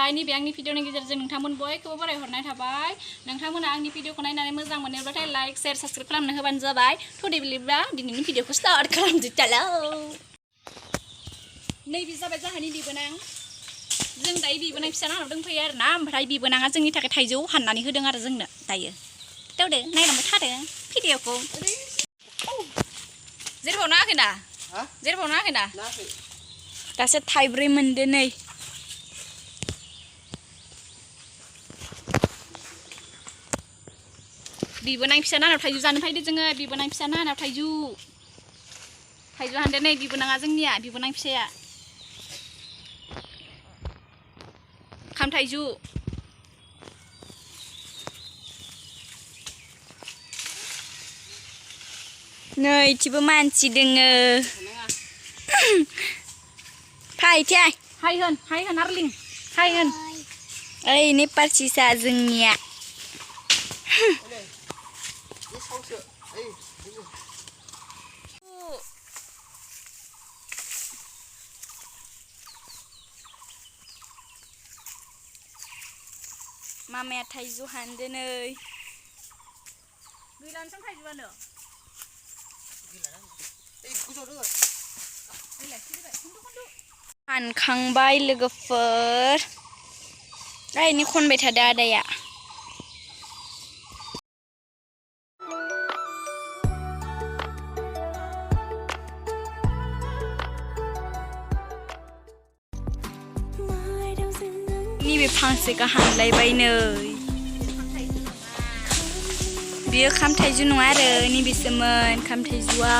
थाबाय नैबे आंनि भिडिअनि गेजेरजों नोंथांमोन बयखौबो बरायहरनाय थाबाय नोंथांमोना आंनि भिडिअखौ नायनानै मोजां मोनोब्लाथाय लाइक शेयार साबस्क्राइब खालामना होबानो जाबाय थ' बिदिब्ला दिनैनि भिडिअखौ स्टार्ट खालामदिटाला नैबे जाबाय जाहानि बिबोनां जों दायो बिबोनां फिसा नानाव दंफैयो आरो ना ओमफ्राय बिबोनाङा जोंनि थाखाय थाइजौ हाननानै होदों आरो जोंनो दायो दावदो नायलांबाय थादो भिडिअखौ जेरबाव नाङाखैना जेरबाव नाङाखैना दासो थाइब्रै मोनदो नै बिबोनां फिसा नानाव थाइजौ जानो फैदो जोङो बिबोनां फिसा नानाव थाइजौ हानदो नै बिबोनाङा जोंनिया बिबोनां फिसाया खाम थाइजौ नै इथिबो मानसि दोङो फाय हाय होन आरलिं हाय होन ओइ नेपाल सिसा जोंनिया मामाया थाइजौ हानदो नै गैलानोसं थाइजौआनो हानखांबाय लोगोफोर ओइनै खनबाय थादो आदाया नैबे फांसेखौ हानलायबाय नै बियो खाम थाइजौ नङा आरो नैबेसोमोन खाम थाइजौआ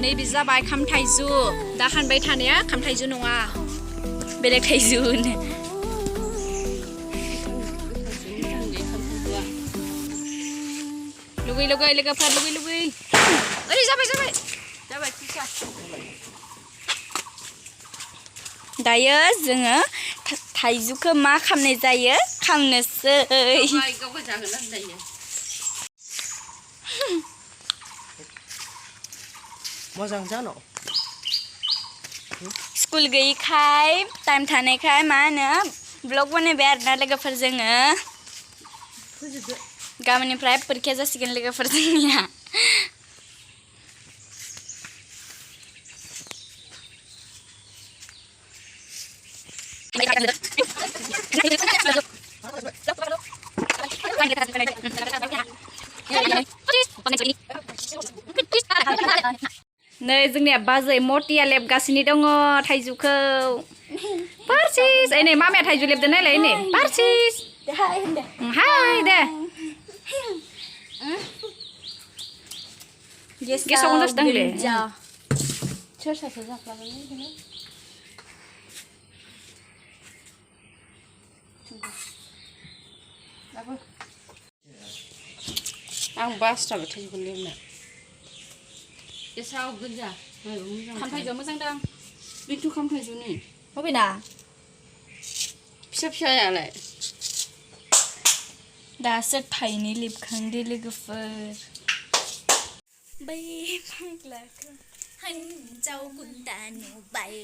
नैबे जाबाय खाम थाइजौ दा हानबाय थानाया खाम थाइजौ नङा बेलेग थाइजौ लुगै लोगोफोर लुगै ओइ जाबाय फिसा दायो जोङो थाइजौखौ मा खालामनाय जायो खामनोसै मोजां जानो स्कुल गैयैखाय टाइम थानायखाय मा होनो ब्लग बानायबाय आरोना लोगोफोर जोङो गाबोननिफ्राय परिखा जासिगोन लोगोफोर जोंनिया नै जोंनिया बाजै मटिया लेबगासिनो दङ थाइजौखौ पारसिस नै मामाया थाइजौ लेबदो नायलाय नै पारसिस हाय दे गेसाव जासोदांलै सोर सासे जाफ्लागोन आं बास्राबो थाइजौखौ लेबना गेसाव गोजा खाम थाइजौआ मोजां दां बेथ' खाम थाइजौनि बबेना फिसायालाय दासो थाइनै लेबखांदो लोगोफोर बै फाग्लाखौ हिन्जाव गुन्दा नुबाय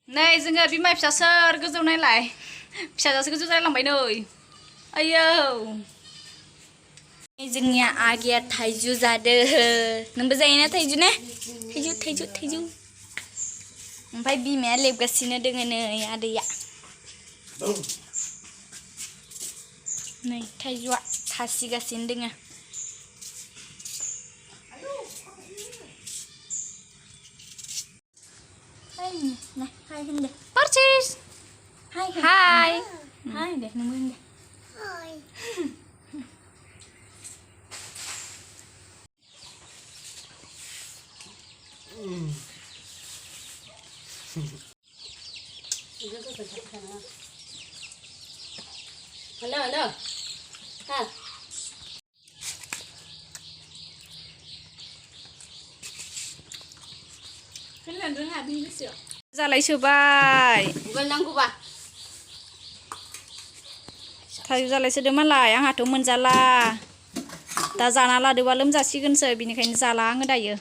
नै जोङो बिमा फिसा सोर गोजौ नायलाय फिसाजोसो गोजौ जालांबाय नै आयौ जोंनिया आगैया थाइजौ जादो नोंबो जायोना थाइजौ ने थाइजौ ओमफ्राय बिमाया लेबगासिनो दोङो नै आदैया नै थाइजौआ थासिगासिनो दोङो हाय होनदे पारसिस हाय दे नोंबो होनदे हाय Hello. Ha. जालायसोबाय गुगोल नांगौबा थाइजौ जालायसोदो मालाय आंहाथ' मोनजाला दा जाना लादोबा लोमजासिगोनसो बिनिखायनो जाला आङो दायो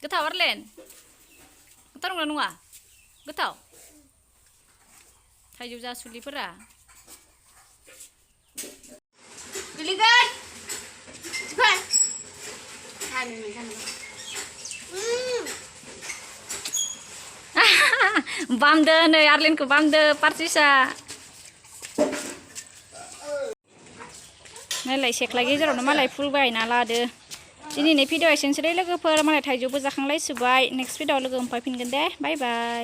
गोथाव आरलेन गोथाव नंगौना नङा गोथाव थाइजौ जासुलिफोरा गोलैगोन बामदो नै आरलेनखौ बामदो पार्सिसा नायलाय सेख्ला गेजेरावनो मालाय फुल गायना लादो दिनैनि भिडिअ एसेनोसै लोगोफोर मालाय थाइजौबो जाखांलायसोबाय नेक्स्ट भिडिअ लोगो मोनफैफिनगोन दे बाय बाय